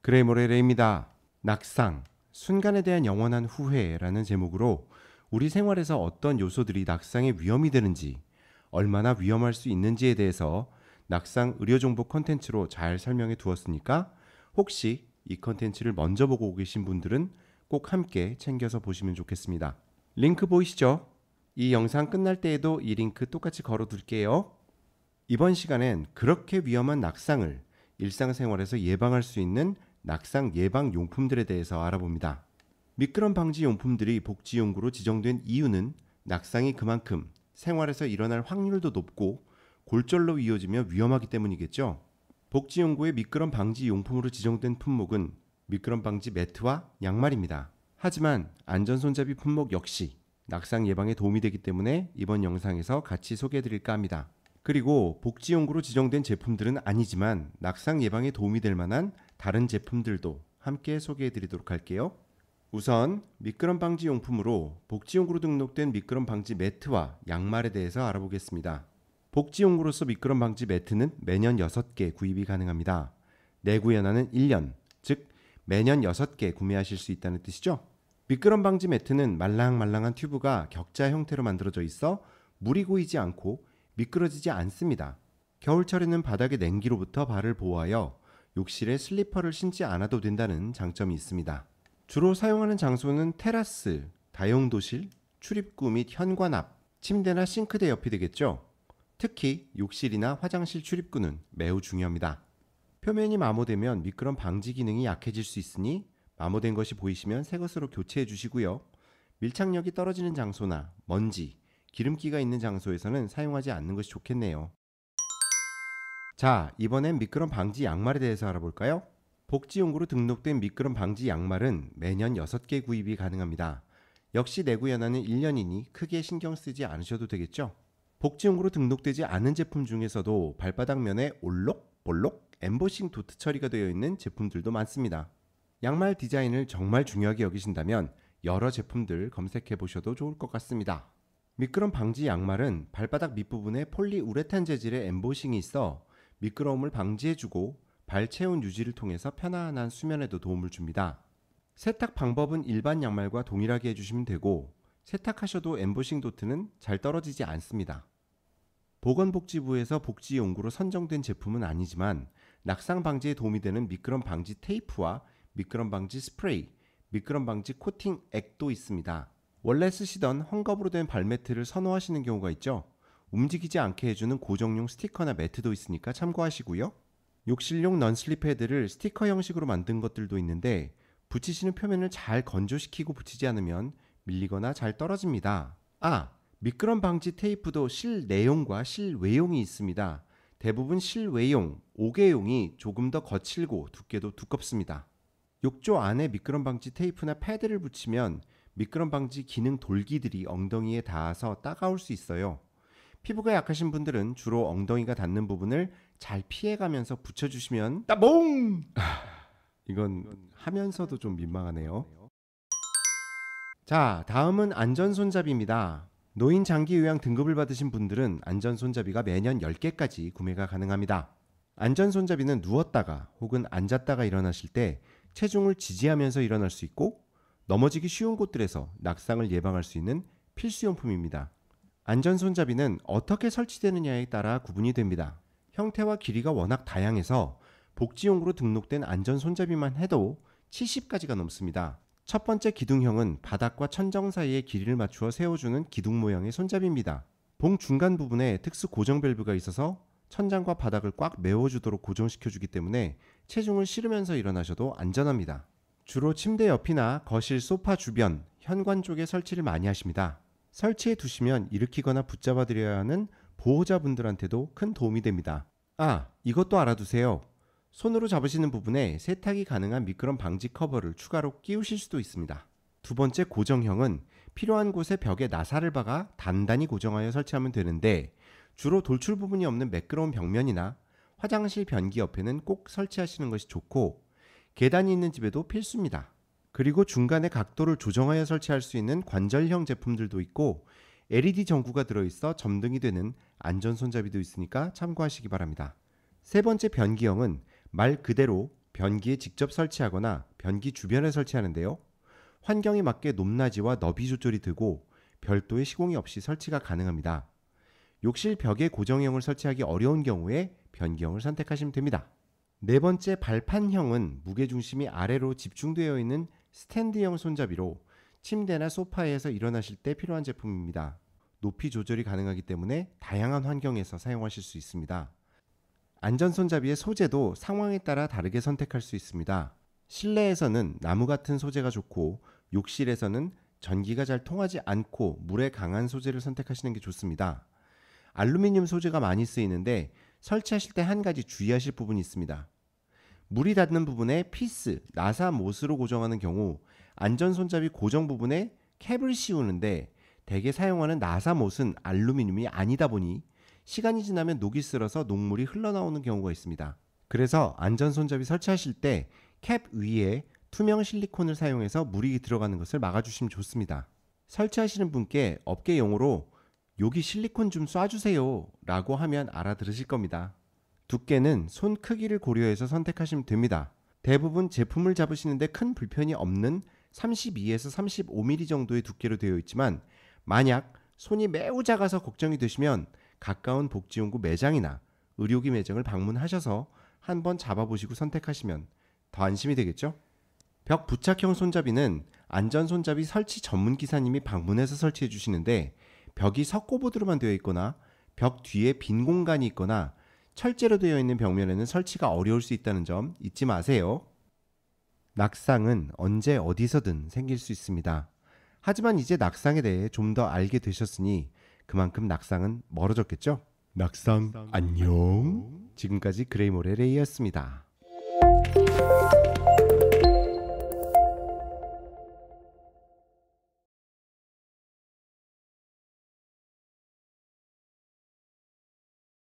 그레이모레레입니다. 낙상, 순간에 대한 영원한 후회라는 제목으로 우리 생활에서 어떤 요소들이 낙상의 위험이 되는지, 얼마나 위험할 수 있는지에 대해서 낙상 의료정보 콘텐츠로 잘 설명해 두었으니까 혹시 이 콘텐츠를 먼저 보고 계신 분들은 꼭 함께 챙겨서 보시면 좋겠습니다. 링크 보이시죠? 이 영상 끝날 때에도 이 링크 똑같이 걸어 둘게요. 이번 시간엔 그렇게 위험한 낙상을 일상생활에서 예방할 수 있는 낙상 예방 용품들에 대해서 알아봅니다. 미끄럼 방지 용품들이 복지용구로 지정된 이유는 낙상이 그만큼 생활에서 일어날 확률도 높고 골절로 이어지며 위험하기 때문이겠죠. 복지용구의 미끄럼 방지 용품으로 지정된 품목은 미끄럼 방지 매트와 양말입니다. 하지만 안전손잡이 품목 역시 낙상 예방에 도움이 되기 때문에 이번 영상에서 같이 소개해드릴까 합니다. 그리고 복지용구로 지정된 제품들은 아니지만 낙상 예방에 도움이 될 만한 다른 제품들도 함께 소개해 드리도록 할게요. 우선 미끄럼 방지 용품으로 복지용구로 등록된 미끄럼 방지 매트와 양말에 대해서 알아보겠습니다. 복지용구로서 미끄럼 방지 매트는 매년 6개 구입이 가능합니다. 내구 연한은 1년, 즉 매년 6개 구매하실 수 있다는 뜻이죠. 미끄럼 방지 매트는 말랑말랑한 튜브가 격자 형태로 만들어져 있어 물이 고이지 않고 미끄러지지 않습니다. 겨울철에는 바닥의 냉기로부터 발을 보호하여 욕실에 슬리퍼를 신지 않아도 된다는 장점이 있습니다. 주로 사용하는 장소는 테라스, 다용도실, 출입구 및 현관 앞, 침대나 싱크대 옆이 되겠죠. 특히 욕실이나 화장실 출입구는 매우 중요합니다. 표면이 마모되면 미끄럼 방지 기능이 약해질 수 있으니 마모된 것이 보이시면 새 것으로 교체해 주시고요. 밀착력이 떨어지는 장소나 먼지, 기름기가 있는 장소에서는 사용하지 않는 것이 좋겠네요. 자, 이번엔 미끄럼 방지 양말에 대해서 알아볼까요? 복지용구로 등록된 미끄럼 방지 양말은 매년 6개 구입이 가능합니다. 역시 내구 연한은 1년이니 크게 신경 쓰지 않으셔도 되겠죠? 복지용구로 등록되지 않은 제품 중에서도 발바닥면에 올록, 볼록, 엠보싱 도트 처리가 되어 있는 제품들도 많습니다. 양말 디자인을 정말 중요하게 여기신다면 여러 제품들 검색해 보셔도 좋을 것 같습니다. 미끄럼 방지 양말은 발바닥 밑부분에 폴리우레탄 재질의 엠보싱이 있어 미끄러움을 방지해주고 발 체온 유지를 통해서 편안한 수면에도 도움을 줍니다. 세탁 방법은 일반 양말과 동일하게 해주시면 되고 세탁하셔도 엠보싱 도트는 잘 떨어지지 않습니다. 보건복지부에서 복지용구로 선정된 제품은 아니지만 낙상 방지에 도움이 되는 미끄럼 방지 테이프와 미끄럼 방지 스프레이, 미끄럼 방지 코팅 액도 있습니다. 원래 쓰시던 헝겊으로 된 발매트를 선호하시는 경우가 있죠. 움직이지 않게 해주는 고정용 스티커나 매트도 있으니까 참고하시고요. 욕실용 넌슬립 패드를 스티커 형식으로 만든 것들도 있는데 붙이시는 표면을 잘 건조시키고 붙이지 않으면 밀리거나 잘 떨어집니다. 미끄럼 방지 테이프도 실내용과 실외용이 있습니다. 대부분 실외용, 5개용이 조금 더 거칠고 두께도 두껍습니다. 욕조 안에 미끄럼 방지 테이프나 패드를 붙이면 미끄럼 방지 기능 돌기들이 엉덩이에 닿아서 따가울 수 있어요. 피부가 약하신 분들은 주로 엉덩이가 닿는 부분을 잘 피해가면서 붙여주시면 따봉! 이건 하면서도 좀 민망하네요. 자, 다음은 안전손잡이입니다. 노인 장기 요양 등급을 받으신 분들은 안전손잡이가 매년 10개까지 구매가 가능합니다. 안전손잡이는 누웠다가 혹은 앉았다가 일어나실 때 체중을 지지하면서 일어날 수 있고 넘어지기 쉬운 곳들에서 낙상을 예방할 수 있는 필수용품입니다. 안전손잡이는 어떻게 설치되느냐에 따라 구분이 됩니다. 형태와 길이가 워낙 다양해서 복지용구로 등록된 안전손잡이만 해도 70가지가 넘습니다. 첫 번째 기둥형은 바닥과 천정 사이의 길이를 맞추어 세워주는 기둥 모양의 손잡이입니다. 봉 중간 부분에 특수 고정 밸브가 있어서 천장과 바닥을 꽉 메워주도록 고정시켜주기 때문에 체중을 실으면서 일어나셔도 안전합니다. 주로 침대 옆이나 거실 소파 주변, 현관 쪽에 설치를 많이 하십니다. 설치해 두시면 일으키거나 붙잡아 드려야 하는 보호자분들한테도 큰 도움이 됩니다. 이것도 알아두세요. 손으로 잡으시는 부분에 세탁이 가능한 미끄럼 방지 커버를 추가로 끼우실 수도 있습니다. 두 번째 고정형은 필요한 곳에 벽에 나사를 박아 단단히 고정하여 설치하면 되는데 주로 돌출 부분이 없는 매끄러운 벽면이나 화장실 변기 옆에는 꼭 설치하시는 것이 좋고 계단이 있는 집에도 필수입니다. 그리고 중간에 각도를 조정하여 설치할 수 있는 관절형 제품들도 있고 LED 전구가 들어있어 점등이 되는 안전 손잡이도 있으니까 참고하시기 바랍니다. 세 번째 변기형은 말 그대로 변기에 직접 설치하거나 변기 주변에 설치하는데요. 환경에 맞게 높낮이와 너비 조절이 되고 별도의 시공이 없이 설치가 가능합니다. 욕실 벽에 고정형을 설치하기 어려운 경우에 변기형을 선택하시면 됩니다. 네 번째 발판형은 무게중심이 아래로 집중되어 있는 스탠드형 손잡이로 침대나 소파에서 일어나실 때 필요한 제품입니다. 높이 조절이 가능하기 때문에 다양한 환경에서 사용하실 수 있습니다. 안전 손잡이의 소재도 상황에 따라 다르게 선택할 수 있습니다. 실내에서는 나무 같은 소재가 좋고 욕실에서는 전기가 잘 통하지 않고 물에 강한 소재를 선택하시는 게 좋습니다. 알루미늄 소재가 많이 쓰이는데 설치하실 때 한 가지 주의하실 부분이 있습니다. 물이 닿는 부분에 피스, 나사 못으로 고정하는 경우 안전 손잡이 고정 부분에 캡을 씌우는데 대개 사용하는 나사 못은 알루미늄이 아니다 보니 시간이 지나면 녹이 슬어서 녹물이 흘러나오는 경우가 있습니다. 그래서 안전 손잡이 설치하실 때 캡 위에 투명 실리콘을 사용해서 물이 들어가는 것을 막아주시면 좋습니다. 설치하시는 분께 업계 용어로 여기 실리콘 좀 쏴주세요 라고 하면 알아들으실 겁니다. 두께는 손 크기를 고려해서 선택하시면 됩니다. 대부분 제품을 잡으시는데 큰 불편이 없는 32에서 35mm 정도의 두께로 되어 있지만 만약 손이 매우 작아서 걱정이 되시면 가까운 복지용구 매장이나 의료기 매장을 방문하셔서 한번 잡아보시고 선택하시면 더 안심이 되겠죠? 벽 부착형 손잡이는 안전 손잡이 설치 전문 기사님이 방문해서 설치해 주시는데 벽이 석고보드로만 되어 있거나 벽 뒤에 빈 공간이 있거나 철제로 되어 있는 벽면에는 설치가 어려울 수 있다는 점 잊지 마세요. 낙상은 언제 어디서든 생길 수 있습니다. 하지만 이제 낙상에 대해 좀 더 알게 되셨으니 그만큼 낙상은 멀어졌겠죠? 낙상 안녕. 지금까지 그레이모레 레이였습니다.